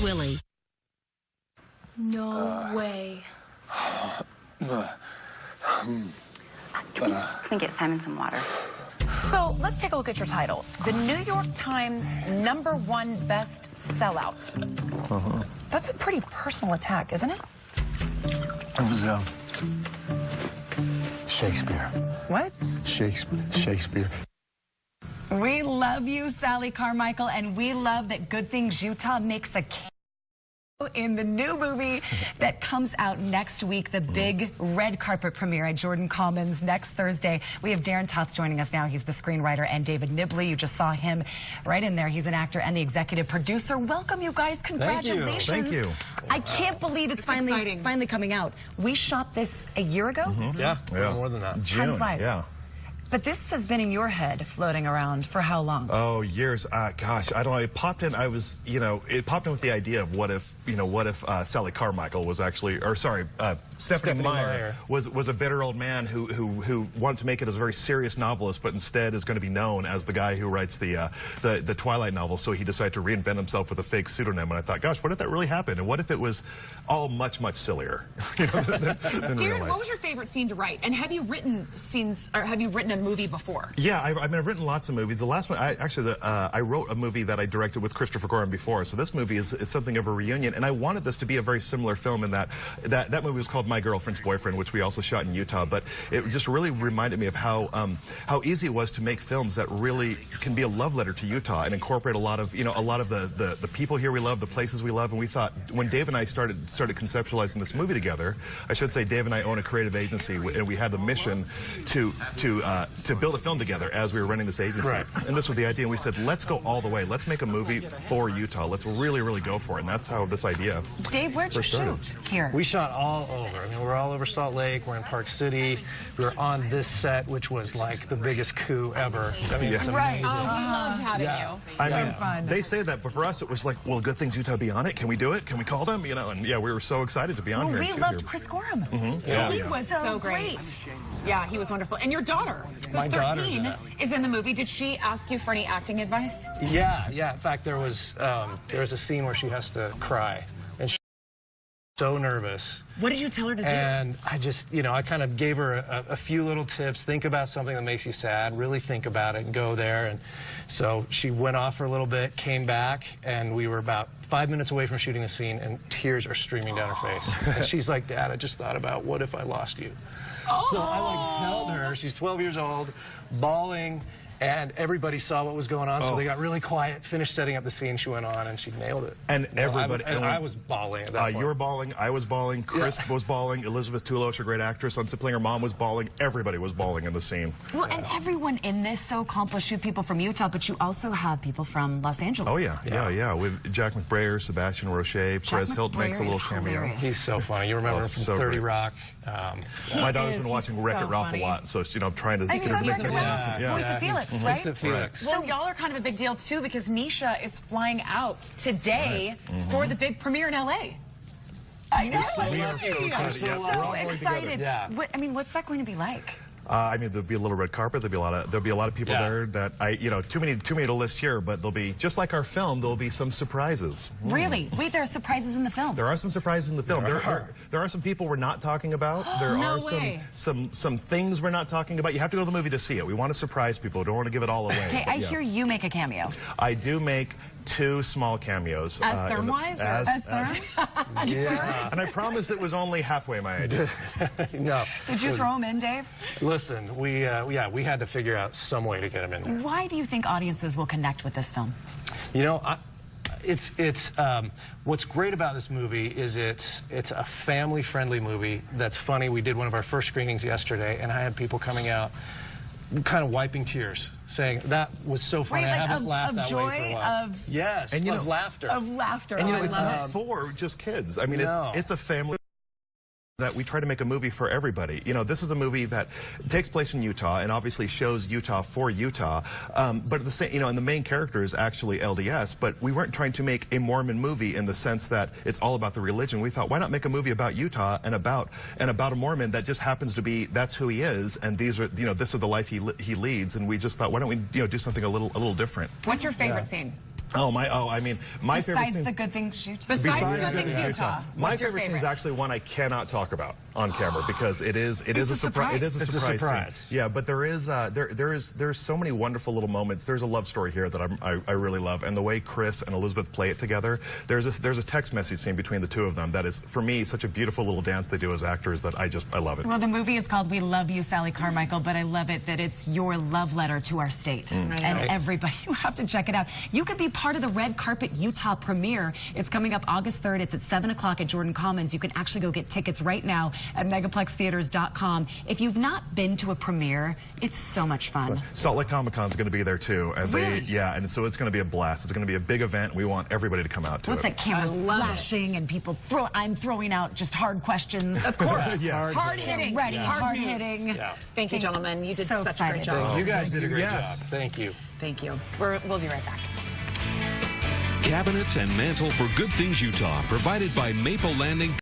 Willie. No way. Can we get Simon some water? So let's take a look at your title. The New York Times #1 best sellout. That's a pretty personal attack, isn't it? It was, Shakespeare. What? Shakespeare. We love you, Sally Carmichael, and we love that Good Things Utah makes a cameo in the new movie that comes out next week, the big red carpet premiere at Jordan Commons next Thursday. We have Daryn Tufts joining us now. He's the screenwriter, and David Nibley. You just saw him right in there. He's an actor and the executive producer. Welcome, you guys. Congratulations. Thank you. I can't believe it's finally coming out. We shot this a year ago? Yeah, more than that. Time flies. Yeah. But this has been in your head floating around for how long? Oh, years. Gosh, I don't know. It popped in. It popped in with the idea of what if Sally Carmichael was actually, or sorry, Stephanie Meyer was a bitter old man who wanted to make it as a very serious novelist, but instead is going to be known as the guy who writes the Twilight novels. So he decided to reinvent himself with a fake pseudonym. And I thought, gosh, what if that really happened? And what if it was all much sillier? Than Daryn, what was your favorite scene to write? And have you written scenes, or have you written a movie before? Yeah, I've written lots of movies. The last one, I wrote a movie that I directed with Christopher Gorham before. So this movie is something of a reunion, and I wanted this to be a very similar film in that movie was called My Girlfriend's Boyfriend, which we also shot in Utah. But it just really reminded me of how easy it was to make films that really can be a love letter to Utah and incorporate a lot of the people here we love, the places we love. And we thought, when Dave and I started conceptualizing this movie together, I should say Dave and I own a creative agency, and we had the mission to build a film together as we were running this agency. Right. And this was the idea, and we said, let's go all the way. Let's make a movie for Utah. Let's really go for it. And that's how this idea Dave, where'd you shoot here? We shot all over. I mean, we're all over Salt Lake. We're in Park City. We were on this set, which was like the biggest coup ever. I mean, it's amazing. Oh, we loved having you. I mean, fun. They say that, but for us, it was like, well, Good Things Utah be on it. Can we do it? Can we call them? And yeah, we were so excited to be on here. We loved Chris Gorham. He was so great. Yeah, he was wonderful. And your daughter, who's 13, is in the movie. Did she ask you for any acting advice? Yeah. In fact, there was a scene where she has to cry, and she's so nervous. What did you tell her to do? And I just, I kind of gave her a few little tips. Think about something that makes you sad. Really think about it and go there. And so she went off for a little bit, came back, and we were about 5 minutes away from shooting the scene, and tears are streaming down her face. And she's like, Dad, I just thought about what if I lost you. So I held her. She's 12 years old, bawling, and everybody saw what was going on, so they got really quiet, finished setting up the scene, she went on, and she nailed it. And everybody... I was bawling at that point. You were bawling, I was bawling, Chris was bawling, Elizabeth Tulloch, a great actress on Sibling, her mom was bawling, everybody was bawling in the scene. Well, and everyone in this so accomplished. You have people from Utah, but you also have people from Los Angeles. Oh, yeah. With Jack McBrayer, Sebastian Roché, Perez Hilton makes a little cameo. Hilarious. He's so funny. You remember him from 30 Rock. My daughter's been watching Wreck-It Ralph a lot, so I'm trying to make it Voice of Felix, right? Voice of Felix. Well, y'all are kind of a big deal, too, because Nisha is flying out today for the big premiere in L.A. I know. I'm so excited. What's that going to be like? There'll be a little red carpet. There'll be a lot of people there that too many to list here, but there'll be, just like our film, there'll be some surprises. Really? Wait, there are surprises in the film? There are some surprises in the film. There are some people we're not talking about. There are some things we're not talking about. You have to go to the movie to see it. We want to surprise people. We don't want to give it all away. Okay, I hear you make a cameo. I do make 2 small cameos. As Therm-wise? As Therm? Yeah. And I promised it was only halfway my idea. No. Did you throw him in, Dave? Listen, we had to figure out some way to get him in there. Why do you think audiences will connect with this film? What's great about this movie is it's a family-friendly movie that's funny. We did one of our first screenings yesterday, and I had people coming out kind of wiping tears, saying that was so funny. I haven't laughed that way for a while. Yes, and of laughter. Of laughter. And it's not for just kids. I mean, it's a family that we try to make a movie for everybody. This is a movie that takes place in Utah and obviously shows Utah for Utah. But at the same, and the main character is actually LDS, but we weren't trying to make a Mormon movie in the sense that it's all about the religion. We thought, why not make a movie about Utah and about a Mormon that just happens to be, that's who he is, and these are, this is the life he leads, and we just thought, why don't we, do something a little different. What's your favorite scene? I mean, my favorite Besides scenes. the good things Utah. Besides Good Things Utah. My What's your favorite scene is actually one I cannot talk about on camera because it is a surprise. It is a surprise. Scene. Yeah, but there's so many wonderful little moments. There's a love story here that I really love, and the way Chris and Elizabeth play it together. There's a text message scene between the two of them that is, for me, such a beautiful little dance they do as actors that I love it. Well, the movie is called We Love You, Sally Carmichael, but I love it that it's your love letter to our state. And everybody, you have to check it out. You could be part of the Red Carpet Utah premiere. It's coming up August 3rd. It's at 7 o'clock at Jordan Commons. You can actually go get tickets right now at megaplextheaters.com. If you've not been to a premiere, it's so much fun. Salt Lake Comic Con is going to be there too, and and so it's going to be a blast. It's going to be a big event. We want everybody to come out to it. It's like cameras flashing and people I'm throwing out just hard questions. Of course. Yes. Hard hitting. Ready, hard hitting. Yeah. Thank you, gentlemen. You did So such a great job. You guys did a great job. Thank you. Thank you. We'll be right back. Cabinets and mantle for Good Things Utah, provided by Maple Landing.